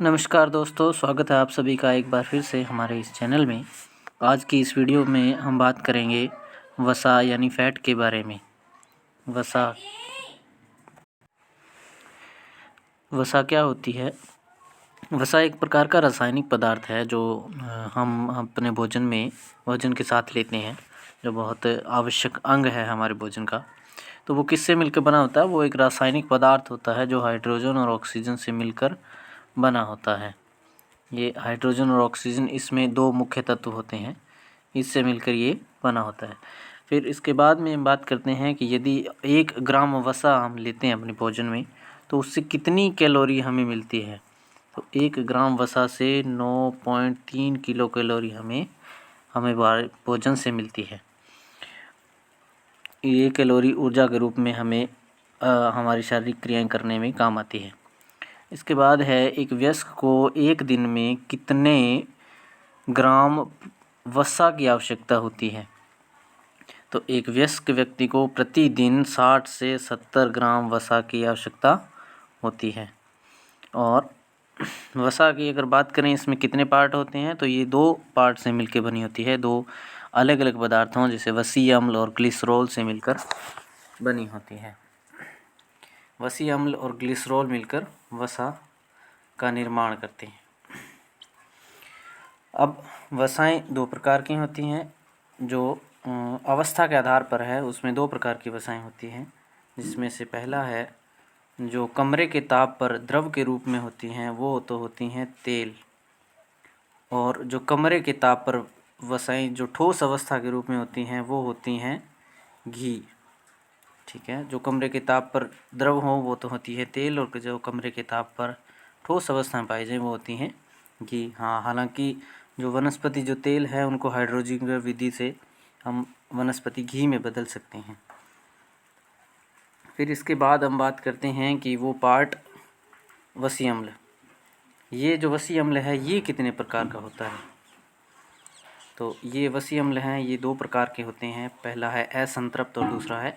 नमस्कार दोस्तों, स्वागत है आप सभी का एक बार फिर से हमारे इस चैनल में। आज की इस वीडियो में हम बात करेंगे वसा यानी फैट के बारे में। वसा क्या होती है? वसा एक प्रकार का रासायनिक पदार्थ है जो हम अपने भोजन के साथ लेते हैं, जो बहुत आवश्यक अंग है हमारे भोजन का। तो वो किससे मिलकर बना होता है? वो एक रासायनिक पदार्थ होता है जो हाइड्रोजन और ऑक्सीजन से मिलकर बना होता है। ये हाइड्रोजन और ऑक्सीजन, इसमें दो मुख्य तत्व होते हैं, इससे मिलकर ये बना होता है। फिर इसके बाद में हम बात करते हैं कि यदि 1 ग्राम वसा हम लेते हैं अपने भोजन में तो उससे कितनी कैलोरी हमें मिलती है। तो 1 ग्राम वसा से 9.3 किलो कैलोरी हमें भोजन से मिलती है। ये कैलोरी ऊर्जा के रूप में हमें हमारी शारीरिक क्रियाएं करने में काम आती है। इसके बाद है, एक वयस्क को एक दिन में कितने ग्राम वसा की आवश्यकता होती है। तो एक वयस्क व्यक्ति को प्रतिदिन 60 से 70 ग्राम वसा की आवश्यकता होती है। और वसा की अगर बात करें, इसमें कितने पार्ट होते हैं, तो ये 2 पार्ट से मिलकर बनी होती है। 2 अलग अलग पदार्थों जैसे वसीय अम्ल और ग्लिसरॉल से मिलकर बनी होती है। वसीय अम्ल और ग्लिसरॉल मिलकर वसा का निर्माण करते हैं। अब वसाएं 2 प्रकार की होती हैं, जो अवस्था के आधार पर है। उसमें 2 प्रकार की वसाएं होती हैं, जिसमें से पहला है जो कमरे के ताप पर द्रव के रूप में होती हैं, वो तो होती हैं तेल। और जो कमरे के ताप पर वसाएं जो ठोस अवस्था के रूप में होती हैं, वो होती हैं घी। ठीक है, जो कमरे के ताप पर द्रव हो वो तो होती है तेल, और जो कमरे के ताप पर ठोस अवस्था में पाई जाए वो होती हैं घी। हाँ, हालांकि जो वनस्पति जो तेल है उनको हाइड्रोजन विधि से हम वनस्पति घी में बदल सकते हैं। फिर इसके बाद हम बात करते हैं कि वो पार्ट वसीय अम्ल। ये जो वसीय अम्ल है ये कितने प्रकार का होता है। तो ये वसीय अम्ल हैं, ये 2 प्रकार के होते हैं। पहला है असंतृप्त और दूसरा है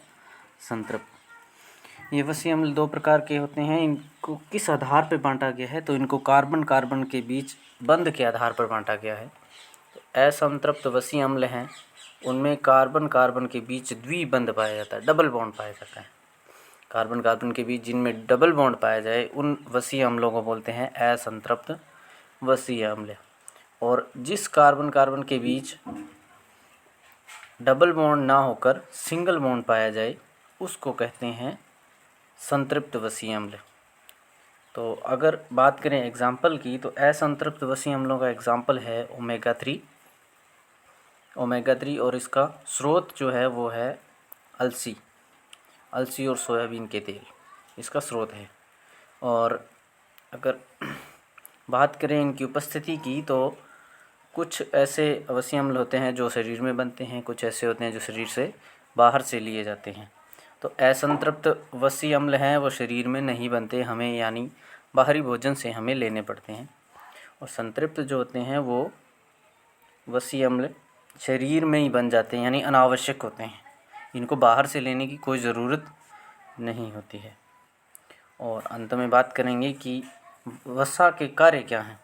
संतृप्त। ये वसीय अम्ल 2 प्रकार के होते हैं। इनको किस आधार पर बांटा गया है, तो इनको कार्बन कार्बन के बीच बंध के आधार पर बांटा गया है। तो असंतृप्त वसीय अम्ल हैं, उनमें कार्बन कार्बन के बीच द्विबंध पाया जाता है, डबल बॉन्ड पाया जाता है। कार्बन कार्बन के बीच जिनमें डबल बॉन्ड पाया जाए उन वसीय अम्लों को बोलते हैं असंतृप्त वसीय अम्ल। और जिस कार्बन कार्बन के बीच डबल बॉन्ड ना होकर सिंगल बॉन्ड पाया जाए उसको कहते हैं संतृप्त वसीय अम्ल। तो अगर बात करें एग्जाम्पल की, तो असंतृप्त वसीय अम्लों का एग्जाम्पल है ओमेगा 3 और इसका स्रोत जो है वो है अलसी और सोयाबीन के तेल, इसका स्रोत है। और अगर बात करें इनकी उपस्थिति की, तो कुछ ऐसे वसीय अम्ल होते हैं जो शरीर में बनते हैं, कुछ ऐसे होते हैं जो शरीर से बाहर से लिए जाते हैं। तो असंतृप्त वसीय अम्ल हैं वो शरीर में नहीं बनते हमें, यानी बाहरी भोजन से हमें लेने पड़ते हैं। और संतृप्त जो होते हैं वो वसीय अम्ल शरीर में ही बन जाते हैं, यानी अनावश्यक होते हैं, इनको बाहर से लेने की कोई ज़रूरत नहीं होती है। और अंत में बात करेंगे कि वसा के कार्य क्या हैं।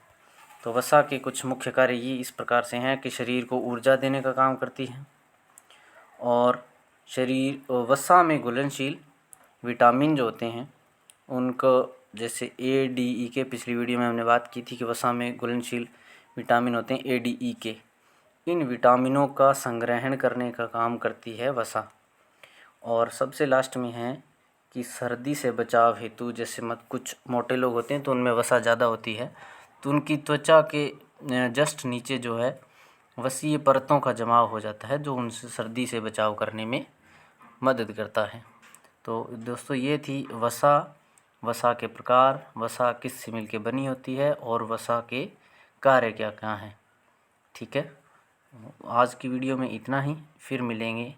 तो वसा के कुछ मुख्य कार्य ये इस प्रकार से हैं कि शरीर को ऊर्जा देने का काम करती है, और वसा में घुलनशील विटामिन जो होते हैं उनको, जैसे ADE, पिछली वीडियो में हमने बात की थी कि वसा में घुलनशील विटामिन होते हैं ADE। इन विटामिनों का संग्रहण करने का काम करती है वसा। और सबसे लास्ट में है कि सर्दी से बचाव हेतु, जैसे कुछ मोटे लोग होते हैं तो उनमें वसा ज़्यादा होती है, तो उनकी त्वचा के जस्ट नीचे जो है वसीय परतों का जमाव हो जाता है, जो उनसे सर्दी से बचाव करने में मदद करता है। तो दोस्तों ये थी वसा के प्रकार, वसा किससे मिलकर बनी होती है, और वसा के कार्य क्या क्या हैं। ठीक है, आज की वीडियो में इतना ही, फिर मिलेंगे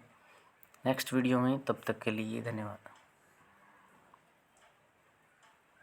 नेक्स्ट वीडियो में। तब तक के लिए धन्यवाद।